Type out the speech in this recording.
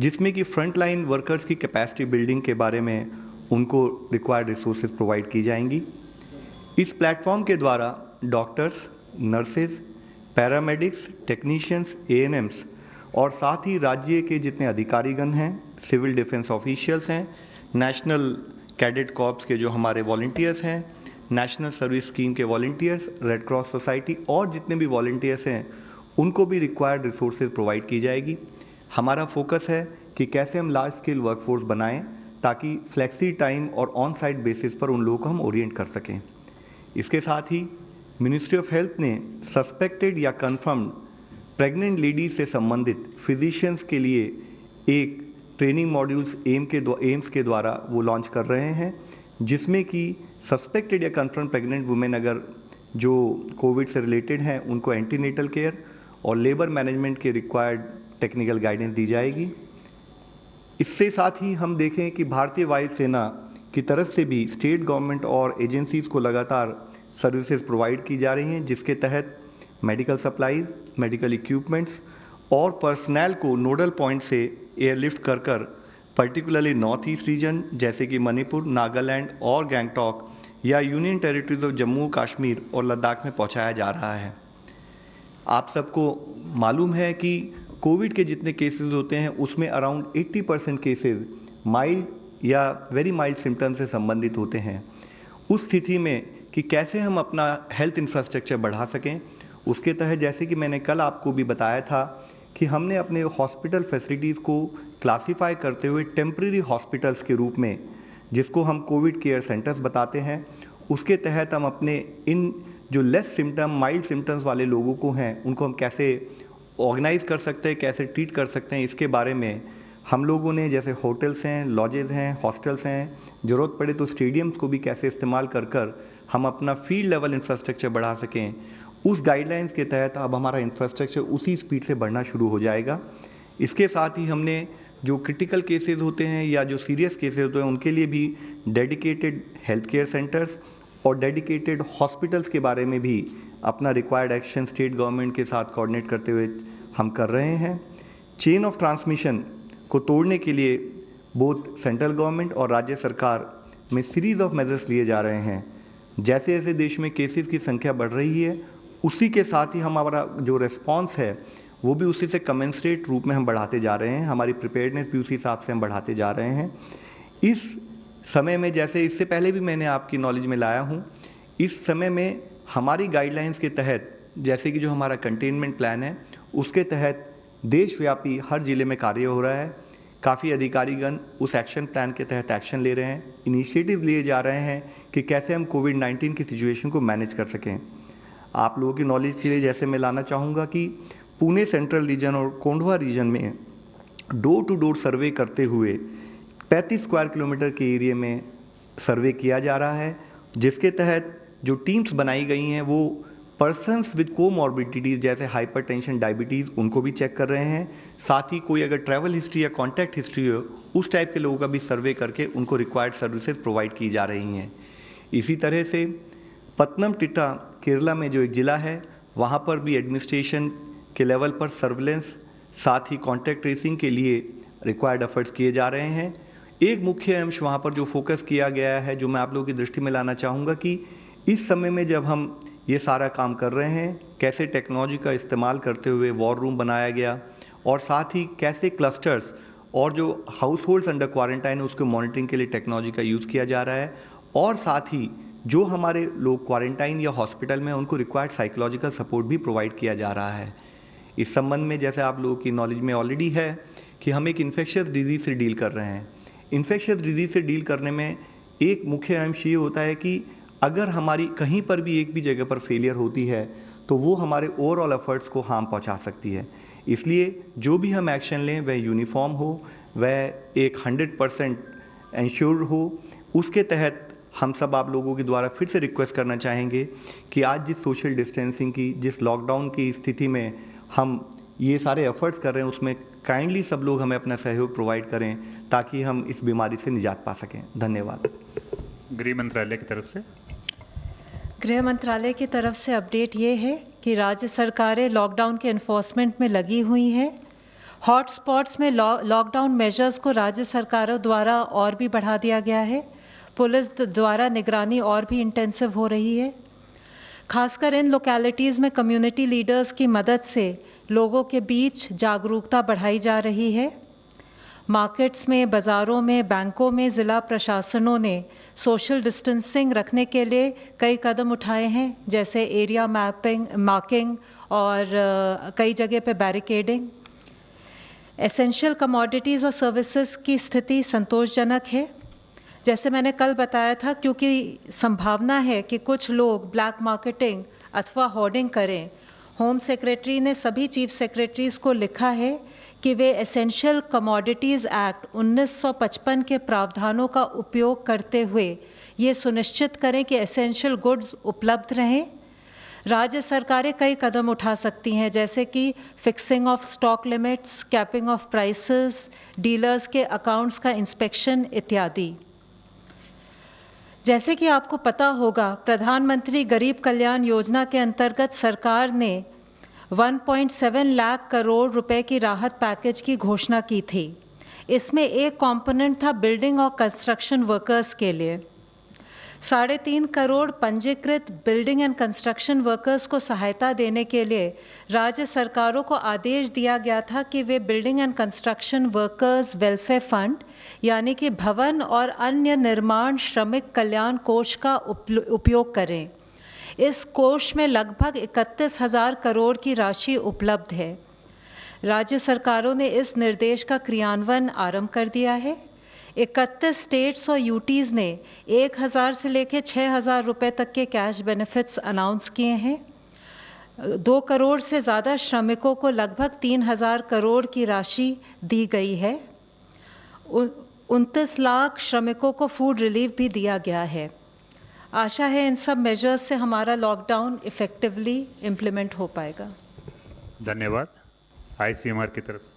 जिसमें कि front line workers की कैपेसिटी बिल्डिंग के बारे में उनको रिक्वायर्ड रिसोर्सेज प्रोवाइड की जाएंगी। इस प्लेटफॉर्म के द्वारा डॉक्टर्स, नर्सेज, पैरामेडिक्स, टेक्नीशियंस, एएनएम्स और साथ ही राज्य के जितने अधिकारीगण हैं, सिविल डिफेंस ऑफिशियल्स हैं, नेशनल कैडेट कॉर्प्स के जो हमारे वॉलंटियर्स हैं, नेशनल सर्विस स्कीम के वॉलंटियर्स, रेड क्रॉस सोसाइटी और जितने भी वॉलंटियर्स हैं उनको भी रिक्वायर्ड रिसोर्सेज प्रोवाइड की जाएगी। हमारा फोकस है कि कैसे हम लार्ज स्केल वर्कफोर्स बनाएं ताकि फ्लेक्सी टाइम और ऑन साइट बेसिस पर उन लोगों को हम ओरिएंट कर सकें। इसके साथ ही मिनिस्ट्री ऑफ हेल्थ ने सस्पेक्टेड या कंफर्म्ड प्रेग्नेंट लेडीज से संबंधित फिजिशियंस के लिए एक ट्रेनिंग मॉड्यूल्स एम्स के द्वारा वो लॉन्च कर रहे हैं, जिसमें कि सस्पेक्टेड या कंफर्म प्रेग्नेंट वुमेन अगर जो कोविड से रिलेटेड हैं उनको एंटीनेटल केयर और लेबर मैनेजमेंट के रिक्वायर्ड टेक्निकल गाइडेंस दी जाएगी। इससे साथ ही हम देखें कि भारतीय वायुसेना की तरफ से भी स्टेट गवर्नमेंट और एजेंसीज को लगातार सर्विसेज प्रोवाइड की जा रही हैं, जिसके तहत मेडिकल सप्लाईज, मेडिकल इक्विपमेंट्स और पर्सनल को नोडल पॉइंट से एयरलिफ्ट कर पर्टिकुलरली नॉर्थ ईस्ट रीजन जैसे कि मणिपुर, नागालैंड और गैंगटॉक या union territories of Jammu Kashmir और लद्दाख में पहुंचाया जा रहा है। आप सबको मालूम है कि कोविड के जितने केसेस होते हैं उसमें अराउंड 80% केसेस माइल्ड या वेरी माइल्ड सिम्टम्स से संबंधित होते हैं। उस स्थिति में कि कैसे हम अपना हेल्थ इंफ्रास्ट्रक्चर बढ़ा सकें, उसके तहत जैसे कि मैंने कल आपको भी बताया था कि हमने अपने हॉस्पिटल फैसिलिटीज़ को क्लासिफाई करते हुए टेम्परेरी हॉस्पिटल्स के रूप में, जिसको हम कोविड केयर सेंटर्स बताते हैं, उसके तहत हम अपने इन जो लेस सिम्टम, माइल्ड सिम्टम्स वाले लोगों को हैं उनको हम कैसे ऑर्गेनाइज कर सकते हैं, कैसे ट्रीट कर सकते हैं, इसके बारे में हम लोगों ने जैसे होटल्स हैं, लॉजेज हैं, हॉस्टल्स हैं, ज़रूरत पड़े तो स्टेडियम्स को भी कैसे इस्तेमाल कर हम अपना फील्ड लेवल इंफ्रास्ट्रक्चर बढ़ा सकें, उस गाइडलाइंस के तहत अब हमारा इंफ्रास्ट्रक्चर उसी स्पीड से बढ़ना शुरू हो जाएगा। इसके साथ ही हमने जो क्रिटिकल केसेस होते हैं या जो सीरियस केसेस होते हैं उनके लिए भी डेडिकेटेड हेल्थ केयर सेंटर्स और डेडिकेटेड हॉस्पिटल्स के बारे में भी अपना रिक्वायर्ड एक्शन स्टेट गवर्नमेंट के साथ कोऑर्डिनेट करते हुए हम कर रहे हैं। चेन ऑफ ट्रांसमिशन को तोड़ने के लिए बोथ सेंट्रल गवर्नमेंट और राज्य सरकार में सीरीज ऑफ मेजर्स लिए जा रहे हैं। जैसे जैसे देश में केसेस की संख्या बढ़ रही है, उसी के साथ ही हमारा जो रिस्पॉन्स है वो भी उसी से कमेंसरेट रूप में हम बढ़ाते जा रहे हैं। हमारी प्रिपेयर्डनेस भी उसी हिसाब से हम बढ़ाते जा रहे हैं। इस समय में, जैसे इससे पहले भी मैंने आपकी नॉलेज में लाया हूँ, इस समय में हमारी गाइडलाइंस के तहत जैसे कि जो हमारा कंटेनमेंट प्लान है उसके तहत देशव्यापी हर जिले में कार्य हो रहा है। काफ़ी अधिकारीगण उस एक्शन प्लान के तहत एक्शन ले रहे हैं, इनिशिएटिव लिए जा रहे हैं कि कैसे हम कोविड-19 की सिचुएशन को मैनेज कर सकें। आप लोगों की नॉलेज के लिए जैसे मैं लाना चाहूँगा कि पुणे सेंट्रल रीजन और कोंढवा रीजन में डोर टू डोर सर्वे करते हुए 35 स्क्वायर किलोमीटर के एरिया में सर्वे किया जा रहा है, जिसके तहत जो टीम्स बनाई गई हैं वो पर्सन्स विद कोमॉर्बिडिटीज जैसे हाइपरटेंशन, डायबिटीज़ उनको भी चेक कर रहे हैं। साथ ही कोई अगर ट्रैवल हिस्ट्री या कॉन्टैक्ट हिस्ट्री हो उस टाइप के लोगों का भी सर्वे करके उनको रिक्वायर्ड सर्विसेज प्रोवाइड की जा रही हैं। इसी तरह से पत्तनमथिट्टा केरला में जो एक ज़िला है वहाँ पर भी एडमिनिस्ट्रेशन के लेवल पर सर्विलेंस साथ ही कॉन्टैक्ट ट्रेसिंग के लिए रिक्वायर्ड एफर्ट्स किए जा रहे हैं। एक मुख्य अंश वहाँ पर जो फोकस किया गया है, जो मैं आप लोगों की दृष्टि में लाना चाहूँगा कि इस समय में जब हम ये सारा काम कर रहे हैं, कैसे टेक्नोलॉजी का इस्तेमाल करते हुए वॉर रूम बनाया गया और साथ ही कैसे क्लस्टर्स और जो हाउस होल्ड्स अंडर क्वारंटाइन है उसको मॉनिटरिंग के लिए टेक्नोलॉजी का यूज़ किया जा रहा है और साथ ही जो हमारे लोग क्वारंटाइन या हॉस्पिटल में उनको रिक्वायर्ड साइकोलॉजिकल सपोर्ट भी प्रोवाइड किया जा रहा है। इस संबंध में जैसे आप लोगों की नॉलेज में ऑलरेडी है कि हम एक इन्फेक्शियस डिजीज़ से डील कर रहे हैं। इन्फेक्शियस डिजीज़ से डील करने में एक मुख्य अंश ये होता है कि अगर हमारी कहीं पर भी एक भी जगह पर फेलियर होती है तो वो हमारे ओवरऑल एफर्ट्स को हार्म पहुंचा सकती है। इसलिए जो भी हम एक्शन लें वह यूनिफॉर्म हो, वह एक 100% इंश्योर्ड हो। उसके तहत हम सब आप लोगों के द्वारा फिर से रिक्वेस्ट करना चाहेंगे कि आज जिस सोशल डिस्टेंसिंग की, जिस लॉकडाउन की स्थिति में हम ये सारे एफर्ट्स कर रहे हैं उसमें काइंडली सब लोग हमें अपना सहयोग प्रोवाइड करें ताकि हम इस बीमारी से निजात पा सकें। धन्यवाद। गृह मंत्रालय की तरफ से गृह मंत्रालय की तरफ से अपडेट ये है कि राज्य सरकारें लॉकडाउन के एनफोर्समेंट में लगी हुई हैं। हॉटस्पॉट्स में लॉकडाउन मेजर्स को राज्य सरकारों द्वारा और भी बढ़ा दिया गया है। पुलिस द्वारा निगरानी और भी इंटेंसिव हो रही है। खासकर इन लोकेलिटीज़ में कम्युनिटी लीडर्स की मदद से लोगों के बीच जागरूकता बढ़ाई जा रही है। मार्केट्स में, बाज़ारों में, बैंकों में ज़िला प्रशासनों ने सोशल डिस्टेंसिंग रखने के लिए कई कदम उठाए हैं, जैसे एरिया मार्किंग और कई जगह पे बैरिकेडिंग। एसेंशियल कमोडिटीज़ और सर्विसेज की स्थिति संतोषजनक है। जैसे मैंने कल बताया था, क्योंकि संभावना है कि कुछ लोग ब्लैक मार्केटिंग अथवा होर्डिंग करें, होम सेक्रेटरी ने सभी चीफ सेक्रेटरीज को लिखा है कि वे एसेंशियल कमोडिटीज़ एक्ट 1955 के प्रावधानों का उपयोग करते हुए ये सुनिश्चित करें कि एसेंशियल गुड्स उपलब्ध रहें। राज्य सरकारें कई कदम उठा सकती हैं, जैसे कि fixing of stock limits, capping of prices, dealers के अकाउंट्स का इंस्पेक्शन इत्यादि। जैसे कि आपको पता होगा, प्रधानमंत्री गरीब कल्याण योजना के अंतर्गत सरकार ने 1.7 लाख करोड़ रुपए की राहत पैकेज की घोषणा की थी। इसमें एक कंपोनेंट था बिल्डिंग और कंस्ट्रक्शन वर्कर्स के लिए। 3.5 करोड़ पंजीकृत बिल्डिंग एंड कंस्ट्रक्शन वर्कर्स को सहायता देने के लिए राज्य सरकारों को आदेश दिया गया था कि वे building and construction workers welfare fund यानी कि भवन और अन्य निर्माण श्रमिक कल्याण कोष का उपयोग करें। इस कोष में लगभग 31,000 करोड़ की राशि उपलब्ध है। राज्य सरकारों ने इस निर्देश का क्रियान्वयन आरंभ कर दिया है। 31 स्टेट्स और यूटीज ने 1,000 से लेकर 6,000 रुपए तक के कैश बेनिफिट्स अनाउंस किए हैं। 2 करोड़ से ज़्यादा श्रमिकों को लगभग 3,000 करोड़ की राशि दी गई है। 29 लाख श्रमिकों को फूड रिलीफ भी दिया गया है। आशा है इन सब मेजर्स से हमारा लॉकडाउन इफेक्टिवली इम्प्लीमेंट हो पाएगा। धन्यवाद। आईसीएमआर की तरफ से